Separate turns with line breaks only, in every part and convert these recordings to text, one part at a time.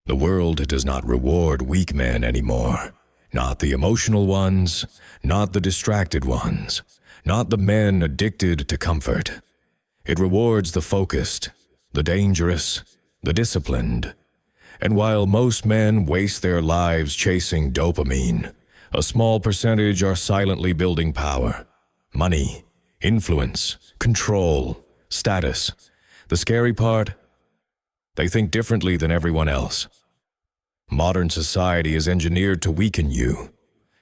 The world does not reward weak men anymore. Not the emotional ones, not the distracted ones, not the men addicted to comfort. It rewards the focused, the dangerous, the disciplined. And while most men waste their lives chasing dopamine, a small percentage are silently building power, money, influence, control, status. The scary part? They think differently than everyone else. Modern society is engineered to weaken you.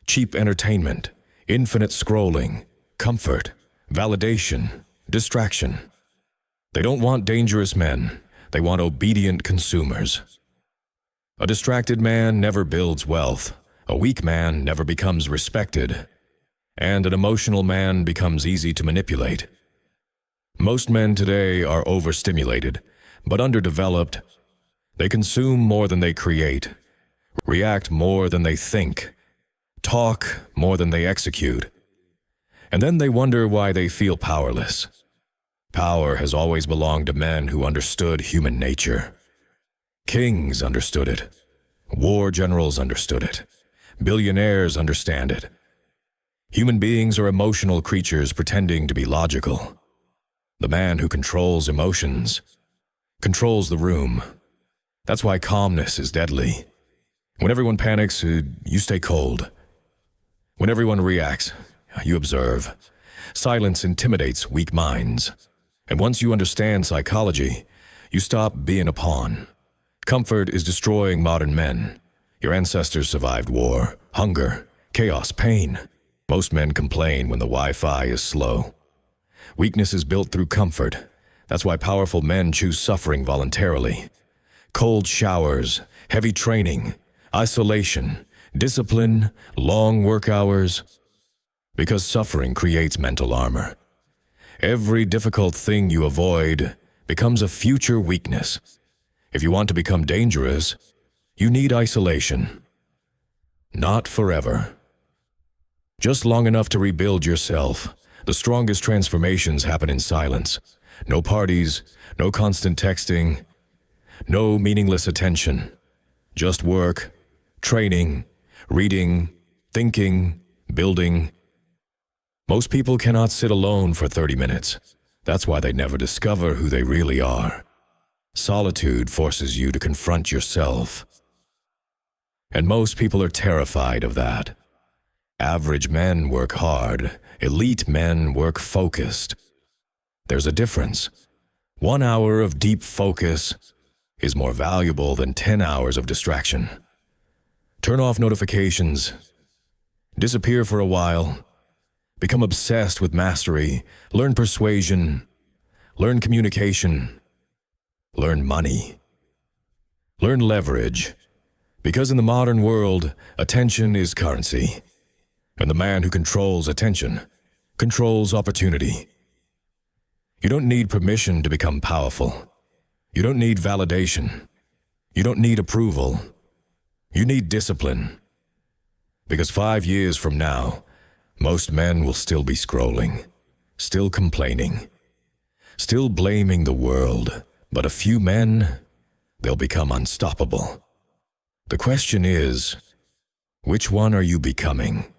Cheap entertainment, infinite scrolling, comfort, validation, distraction. They don't want dangerous men. They want obedient consumers. A distracted man never builds wealth. A weak man never becomes respected. And an emotional man becomes easy to manipulate. Most men today are overstimulated, but underdeveloped. They consume more than they create, react more than they think, talk more than they execute. And then they wonder why they feel powerless. Power has always belonged to men who understood human nature. Kings understood it. War generals understood it. Billionaires understand it. Human beings are emotional creatures pretending to be logical. The man who controls emotions controls the room. That's why calmness is deadly. When everyone panics, you stay cold. When everyone reacts, you observe. Silence intimidates weak minds. And once you understand psychology, you stop being a pawn. Comfort is destroying modern men. Your ancestors survived war, hunger, chaos, pain. Most men complain when the Wi-Fi is slow. Weakness is built through comfort. That's why powerful men choose suffering voluntarily. Cold showers, heavy training, isolation, discipline, long work hours. Because suffering creates mental armor. Every difficult thing you avoid becomes a future weakness. If you want to become dangerous, you need isolation. Not forever. Just long enough to rebuild yourself. The strongest transformations happen in silence. No parties, no constant texting, no meaningless attention. Just work, training, reading, thinking, building. Most people cannot sit alone for 30 minutes. That's why they never discover who they really are. Solitude forces you to confront yourself. And most people are terrified of that. Average men work hard. Elite men work focused. There's a difference. 1 hour of deep focus is more valuable than 10 hours of distraction. Turn off notifications. Disappear for a while. Become obsessed with mastery. Learn persuasion. Learn communication. Learn money. Learn leverage. Because in the modern world, attention is currency. And the man who controls attention controls opportunity. You don't need permission to become powerful. You don't need validation. You don't need approval. You need discipline. Because 5 years from now, most men will still be scrolling, still complaining, still blaming the world. But a few men, they'll become unstoppable. The question is, which one are you becoming?